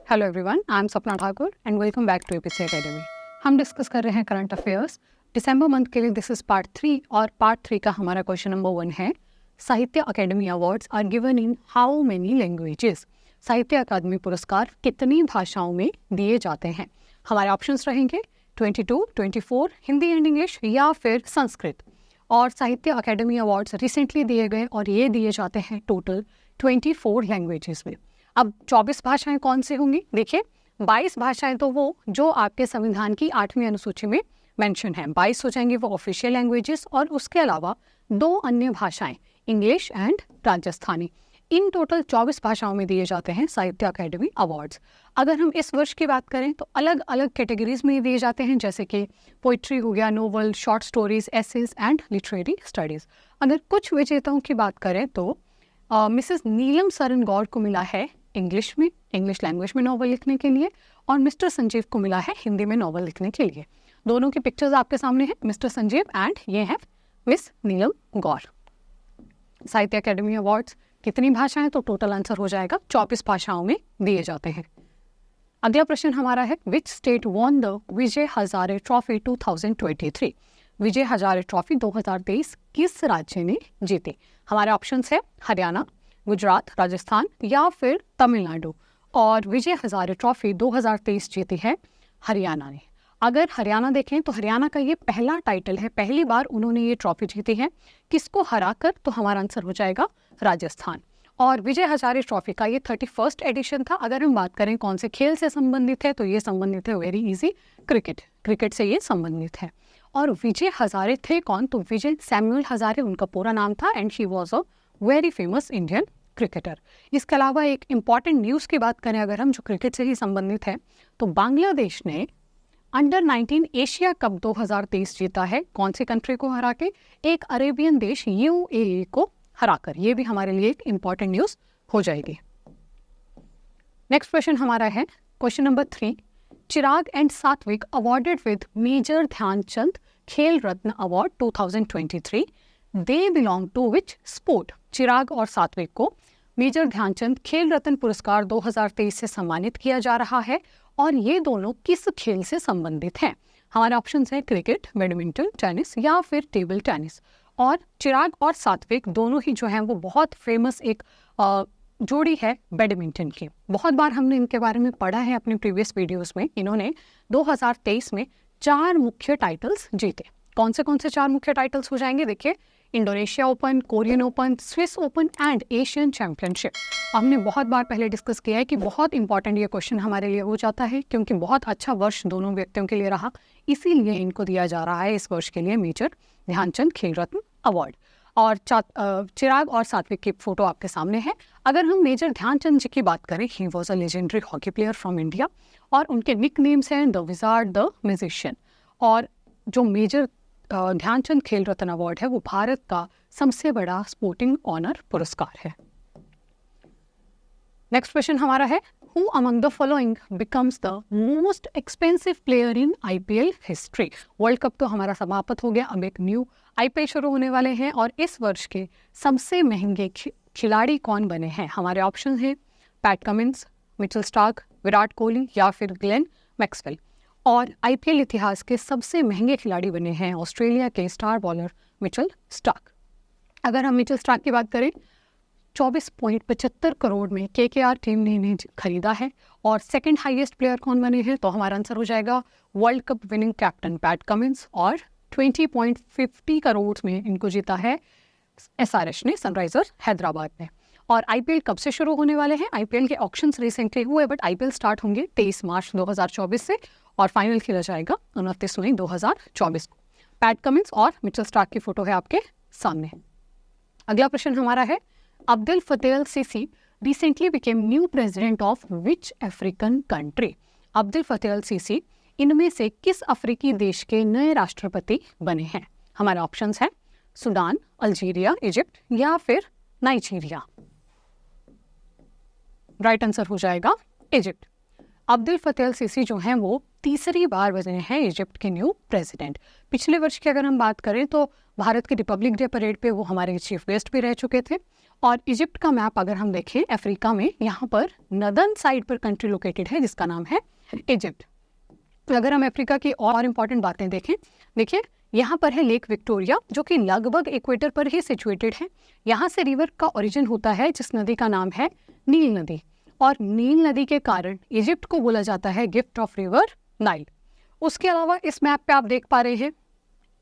Hello everyone, I am Sapna Thakur and welcome back to APC academy. हम discuss कर रहे हैं करंट अफेयर्स दिसंबर month के लिए। दिस इज पार्ट 3 और पार्ट 3 का हमारा क्वेश्चन नंबर 1 है, Sahitya Akademi awards are given in how many languages? Sahitya Akademi पुरस्कार कितनी भाषाओं में दिए जाते हैं? हमारे ऑप्शंस रहेंगे 22, 24, हिंदी एंड इंग्लिश या फिर संस्कृत। और साहित्य अकेडमी अवार्ड्स रिसेंटली दिए गए और ये दिए जाते हैं टोटल 24 लैंग्वेजेस में। अब 24 भाषाएं कौन सी होंगी? देखिए, 22 भाषाएं तो वो जो आपके संविधान की 8वीं अनुसूची में मेंशन है, 22 हो जाएंगे वो ऑफिशियल लैंग्वेजेस, और उसके अलावा 2 अन्य भाषाएं English and Rajasthani. In total 24 भाषाओं में दिए जाते हैं साहित्य अकेडमी अवार्ड्स। अगर हम इस वर्ष की बात करें तो अलग अलग कैटेगरीज में दिए जाते हैं, जैसे कि पोइट्री हो गया, novel, short stories, essays and literary studies. अगर कुछ विजेताओं की बात करें तो मिसेस नीलम सरन गौर को मिला है इंग्लिश लैंग्वेज में नॉवल लिखने के लिए, और मिस्टर संजीव को मिला है हिंदी में नॉवल लिखने के लिए। दोनों की पिक्चर्स आपके सामने हैं, मिस्टर संजीव एंड ये है मिस नीलम गौर। साहित्य अकेडमी अवार्ड्स कितनी भाषाएं? तो टोटल आंसर हो जाएगा 24 भाषाओं में दिए जाते हैं। अगला प्रश्न हमारा है, which state won the Vijay Hazare trophy 2023? Vijay Hazare trophy 2023 किस राज्य ने जीती? हमारे ऑप्शंस है हरियाणा, गुजरात, राजस्थान या फिर तमिलनाडु। और विजय हजारे ट्रॉफी 2023 जीती है हरियाणा ने। अगर हरियाणा देखें तो हरियाणा का ये पहला टाइटल है, पहली बार उन्होंने ये ट्रॉफी जीती है। किसको हराकर? तो हमारा आंसर हो जाएगा राजस्थान। और विजय हजारे ट्रॉफी का ये 31st एडिशन था। अगर हम बात करें कौन से खेल से संबंधित है तो ये संबंधित है वेरी इजी, क्रिकेट से ये संबंधित है। और विजय हजारे थे कौन? तो विजय सैमुअल हजारे उनका पूरा नाम था and he was a very famous Indian cricketer. इसके अलावा एक इम्पॉर्टेंट न्यूज़ की बात करें अगर हम, जो क्रिकेट से ही संबंधित है, तो बांग्लादेश ने अंडर 19 एशिया कप 2023 जीता है। कौन सी कंट्री को हरा के? एक अरेबियन देश UAE को हराकर। ये भी हमारे लिए एक इम्पॉर्टेंट न्यूज़ हो जाएगी। नेक्स्ट क्वेश्चन हमारा है question number 3, Chirag and Satwik awarded with major Dhyan Chand Khel Ratna award 2023, they belong to which sport? Chirag और सात्विक को मेजर ध्यानचंद खेल रत्न पुरस्कार 2023 से सम्मानित किया जा रहा है, और ये दोनों किस खेल से संबंधित हैं? हमारे ऑप्शंस हैं क्रिकेट, बैडमिंटन, टेनिस या फिर टेबल टेनिस। और चिराग और सात्विक दोनों ही जो हैं वो बहुत फेमस एक जोड़ी है बैडमिंटन की। बहुत बार हमने इनके बारे में पढ़ा है अपने प्रीवियस वीडियोस में। इन्होंने 2023 में 4 मुख्य टाइटल्स जीते। कौन से 4 मुख्य टाइटल्स हो जाएंगे? देखिए, Indonesia open, Korean open, Swiss open and Asian championship. हमने बहुत बार पहले डिस्कस किया है कि बहुत इंपॉर्टेंट ये क्वेश्चन हमारे लिए हो जाता है, क्योंकि बहुत अच्छा वर्ष दोनों व्यक्तियों के लिए रहा, इसीलिए इनको दिया जा रहा है इस वर्ष के लिए मेजर ध्यानचंद खेल रत्न अवार्ड। और चिराग और सात्विक की फोटो आपके सामने है। अगर हम मेजर ध्यानचंद जी की बात करें, he was a legendary hockey player from India, और उनके निक नेम्स हैं द विजार्ड, द म्यूजिशियन। और जो मेजर ध्यानचंद खेल रत्न अवार्ड है वो भारत का सबसे बड़ा स्पोर्टिंग ऑनर पुरस्कार है। नेक्स्ट क्वेश्चन हमारा है, who among the following becomes the most expensive player in IPL history? World cup तो हमारा समाप्त हो गया, अब एक न्यू IPL शुरू होने वाले हैं, और इस वर्ष के सबसे महंगे खिलाड़ी कौन बने हैं? हमारे ऑप्शन हैं PAT Cummins, Mitchell Starc, Virat Kohli या फिर ग्लेन मैक्सवेल। और IPL इतिहास के सबसे महंगे खिलाड़ी बने हैं ऑस्ट्रेलिया के स्टार बॉलर मिचेल स्टार्क। अगर हम मिचेल स्टार्क की बात करें, 24.75 करोड़ में KKR टीम ने इन्हें खरीदा है। और सेकंड हाईएस्ट प्लेयर कौन बने हैं? तो हमारा आंसर हो जाएगा world cup winning captain PAT Cummins, और 20.50 करोड़ में इनको जीता है SRH ने, सनराइजर्स हैदराबाद ने। और IPL कब से शुरू होने वाले हैं? IPL के ऑक्शंस रिसेंटली हुए, बट IPL स्टार्ट होंगे 23 मार्च 2024 से, और फाइनल खेला जाएगा 29 मई 2024 को। पैट कमिंस और मिचेल स्टार्क की फोटो है आपके सामने। अगला प्रश्न हमारा है, Abdel Fattah al Sisi recently became new president of which African country? Abdel Fattah al Sisi इनमें से किस अफ्रीकी देश के नए राष्ट्रपति बने हैं? हमारे ऑप्शंस हैं सूडान, अल्जीरिया, इजिप्ट या फिर नाइजीरिया। राइट आंसर हो जाएगा Egypt. Abdul Fattah al CC जो हैं वो तीसरी बार बने हैं इजिप्ट के न्यू प्रेसिडेंट। पिछले वर्ष की अगर हम बात करें तो भारत की रिपब्लिक डे परेड पे वो हमारे चीफ गेस्ट भी रह चुके थे। और इजिप्ट का मैप अगर हम देखें अफ्रीका में, यहाँ पर नदर्न साइड पर कंट्री लोकेटेड है जिसका नाम है इजिप्ट। अगर हम अफ्रीका की और इम्पॉर्टेंट बातें देखें, देखिए यहाँ पर है लेक विक्टोरिया जो कि लगभग इक्वेटर पर ही सिचुएटेड है। यहाँ से रिवर का ओरिजिन होता है जिस नदी का नाम है नील नदी, और नील नदी के कारण इजिप्ट को बोला जाता है गिफ्ट ऑफ रिवर नाइल। उसके अलावा इस मैप पे आप देख पा रहे हैं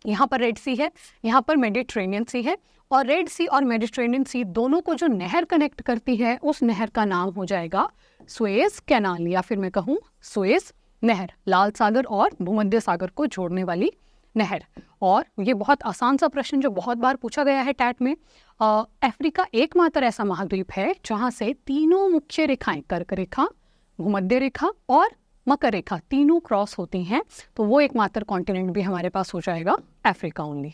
यहाँ पर रेड सी है, यहाँ पर मेडिटेरेनियन सी है, और रेड सी और मेडिटेरेनियन सी दोनों को जो नहर कनेक्ट करती है उस नहर का नाम हो जाएगा सुएज कैनाल, या फिर मैं कहूँ सुएज नहर, लाल सागर और भूमध्य सागर को जोड़ने वाली नहर। और ये बहुत आसान सा प्रश्न जो बहुत बार पूछा गया है टैट में, अफ्रीका एकमात्र ऐसा महाद्वीप है जहाँ से तीनों मुख्य रेखाएं, कर्क रेखा, भूमध्य रेखा और मकर रेखा, तीनों क्रॉस होती हैं, तो वो एकमात्र कॉन्टिनेंट भी हमारे पास हो जाएगा अफ्रीका ओनली।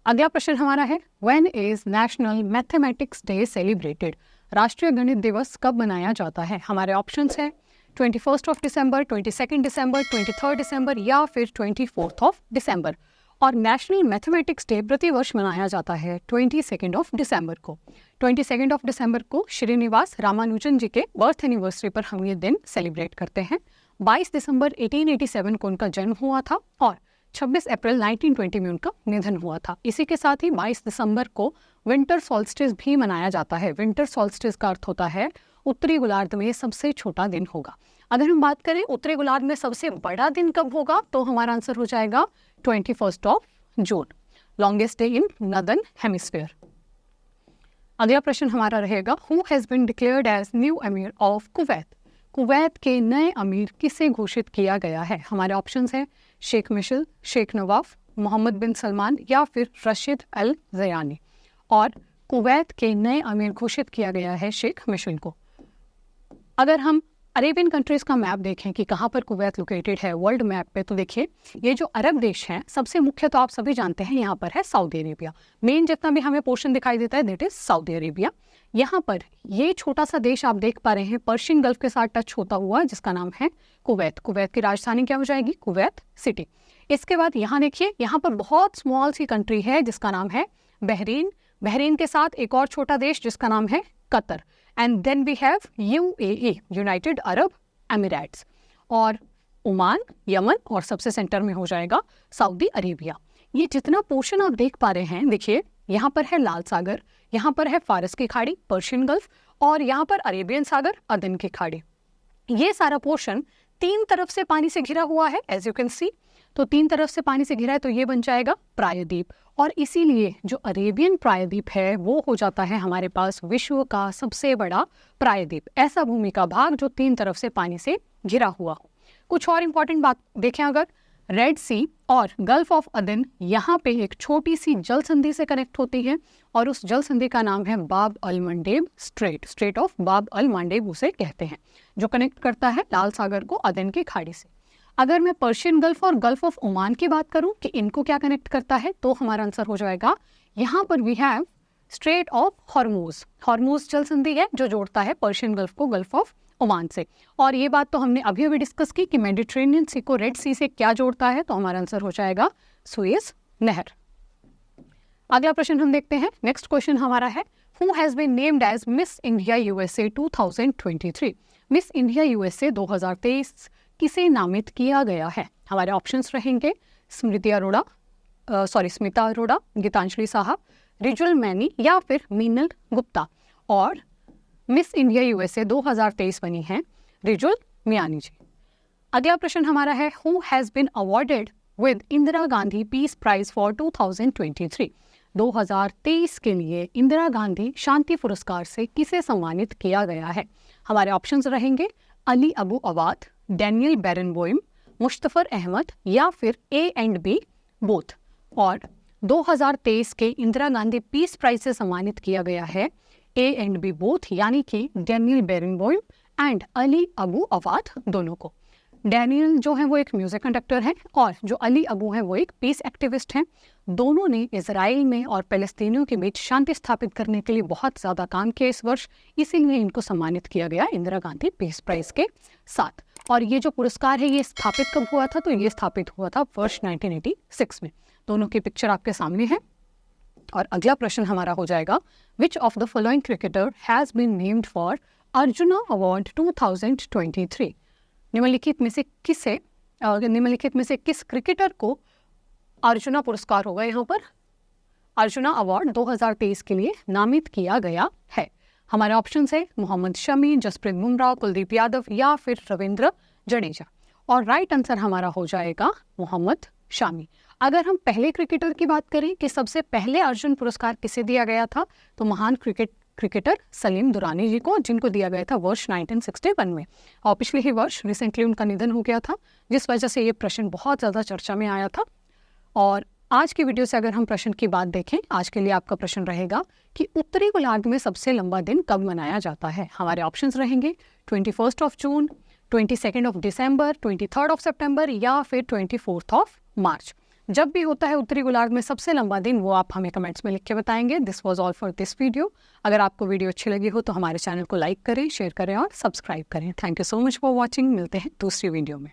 अगला प्रश्न हमारा है, when is national mathematics day celebrated? राष्ट्रीय गणित दिवस कब मनाया जाता है? हमारे ऑप्शंस है 21 दिसंबर, 22 दिसंबर, 23 दिसंबर या फिर 24 दिसंबर। और नेशनल मैथमेटिक्स डे प्रतिवर्ष मनाया जाता है 22 दिसंबर को। 22 दिसंबर को श्रीनिवास रामानुजन जी के बर्थ एनिवर्सरी पर हम ये दिन सेलिब्रेट करते हैं। 22 दिसंबर 1887 को उनका जन्म हुआ था और 26 अप्रैल 1920 में उनका निधन हुआ था। इसी के साथ ही 22 दिसंबर को विंटर सॉल्स्टिस भी मनाया जाता है। विंटर सॉल्स्टिस का अर्थ होता है उत्तरी गोलार्ध में सबसे छोटा दिन होगा। अगर हम बात करें उत्तरी गोलार्ध में सबसे बड़ा दिन कब होगा, तो हमारा आंसर हो जाएगा 21 जून, longest day in northern hemisphere. अगला प्रश्न हमारा रहेगा, who has been declared as new emir of Kuwait? Kuwait के नए अमीर किसे घोषित किया गया है? हमारे ऑप्शंस हैं शेख मिशेल, शेख नवाफ, मोहम्मद बिन सलमान या फिर रशीद अल ज़यानी। और कुवैत के नए अमीर घोषित किया गया है शेख मिशेल को। अगर हम अरेबियन कंट्रीज़ का मैप देखें कि कहाँ पर कुवैत लोकेटेड है वर्ल्ड मैप पे, तो देखिए ये जो अरब देश हैं सबसे मुख्य तो आप सभी जानते हैं यहाँ पर है सऊदी अरेबिया। मेन जितना भी हमें पोर्शन दिखाई देता है दैट इज सऊदी अरेबिया। यहाँ पर ये छोटा सा देश आप देख पा रहे हैं पर्शियन गल्फ के साथ टच होता हुआ जिसका नाम है कुवैत। कुवैत की राजधानी क्या हो जाएगी? Kuwait city. इसके बाद यहाँ देखिए यहाँ पर बहुत स्मॉल सी कंट्री है जिसका नाम है बहरीन। बहरीन के साथ एक और छोटा देश जिसका नाम है Qatar. And then we have UAE, United Arab Emirates, और ओमान, यमन, और सबसे सेंटर में हो जाएगा सऊदी अरेबिया। ये जितना पोर्शन आप देख पा रहे हैं, देखिए यहाँ पर है लाल सागर, यहाँ पर है फारस की खाड़ी, पर्शियन गल्फ, और यहाँ पर अरेबियन सागर, अदन की खाड़ी। ये सारा पोर्शन तीन तरफ से पानी से घिरा हुआ है एज यू कैन सी। तो तीन तरफ से पानी से घिरा है तो ये बन जाएगा प्रायद्वीप, और इसीलिए जो अरेबियन प्रायद्वीप है वो हो जाता है हमारे पास विश्व का सबसे बड़ा प्रायद्वीप, ऐसा भूमि का भाग जो तीन तरफ से पानी से घिरा हुआ हो। कुछ और इम्पॉर्टेंट बात देखें, अगर रेड सी और गल्फ ऑफ अदन यहाँ पे एक छोटी सी जल संधि से कनेक्ट होती है, और उस जल संधि का नाम है बाब अल मंडेब स्ट्रेट, स्ट्रेट ऑफ बाब अल मंडेब उसे कहते हैं, जो कनेक्ट करता है लाल सागर को अदन की खाड़ी से। अगर मैं पर्शियन गल्फ और गल्फ ऑफ ओमान की बात करूं कि इनको क्या कनेक्ट करता है, तो हमारा आंसर हो जाएगा यहाँ पर we have strait of Hormuz. Hormuz जल संधि है जो जोड़ता है पर्शियन गल्फ को गल्फ ऑफ ओमान से। और ये बात तो हमने अभी अभी डिस्कस की कि मेडिटेरेनियन सी को रेड सी से क्या जोड़ता है, तो हमारा आंसर हो जाएगा सुएज नहर। अगला प्रश्न हम देखते हैं। नेक्स्ट क्वेश्चन हमारा है, who has been named as Miss India USA 2023? Miss India USA 2023 किसे नामित किया गया है? हमारे ऑप्शंस रहेंगे स्मिता अरोड़ा, गीतांजलि साहा, रिजुल मैनी या फिर मीनल गुप्ता। और मिस इंडिया USA 2023 बनी है रिजुल मियानी जी। अगला प्रश्न हमारा है, who has been awarded with Indira Gandhi peace prize for 2023? 2023 के लिए इंदिरा गांधी शांति पुरस्कार से किसे सम्मानित किया गया है? हमारे ऑप्शंस रहेंगे अली अबू अवाद, डैनियल बैरनबोइम, मुश्तफर अहमद या फिर A&B बोथ। और 2023 के इंदिरा गांधी पीस प्राइज से सम्मानित किया गया है A&B बोथ, यानी कि डैनियल बैरनबोइम एंड अली अबू अवाद दोनों को। डैनियल जो है वो एक म्यूजिक कंडक्टर हैं और जो अली अबू हैं वो एक पीस एक्टिविस्ट हैं। दोनों ने इजराइल में और फ़लस्तीनियों के बीच शांति स्थापित करने के लिए बहुत ज़्यादा काम किया इस वर्ष, इसीलिए इनको सम्मानित किया गया इंदिरा गांधी पीस प्राइज के साथ। और ये जो पुरस्कार है ये स्थापित कब हुआ था? तो ये स्थापित हुआ था वर्ष 1986 में। दोनों की पिक्चर आपके सामने है। और अगला प्रश्न हमारा हो जाएगा, which of the following cricketer has been named for Arjuna award 2023? निम्नलिखित में से किस क्रिकेटर को अर्जुना पुरस्कार होगा यहाँ पर अर्जुना अवार्ड 2023 के लिए नामित किया गया है? हमारे ऑप्शन है मोहम्मद शमी, जसप्रीत बुमराह, कुलदीप यादव या फिर रविंद्र जडेजा। और राइट आंसर हमारा हो जाएगा मोहम्मद शमी। अगर हम पहले क्रिकेटर की बात करें कि सबसे पहले अर्जुन पुरस्कार किसे दिया गया था, तो महान क्रिकेटर सलीम दुरानी जी को, जिनको दिया गया था वर्ष 1961 में। और पिछले ही वर्ष रिसेंटली उनका निधन हो गया था, जिस वजह से ये प्रश्न बहुत ज़्यादा चर्चा में आया था। और आज की वीडियो से अगर हम प्रश्न की बात देखें, आज के लिए आपका प्रश्न रहेगा कि उत्तरी गोलार्ध में सबसे लंबा दिन कब मनाया जाता है? हमारे ऑप्शंस रहेंगे 21 जून, 22 दिसंबर, 23 सितंबर या फिर 24 मार्च। जब भी होता है उत्तरी गोलार्ध में सबसे लंबा दिन, वो आप हमें कमेंट्स में लिख के बताएंगे। This was all for this video. अगर आपको वीडियो अच्छी लगी हो तो हमारे चैनल को लाइक करें, शेयर करें और सब्सक्राइब करें। Thank you so much for watching. मिलते हैं दूसरी वीडियो में।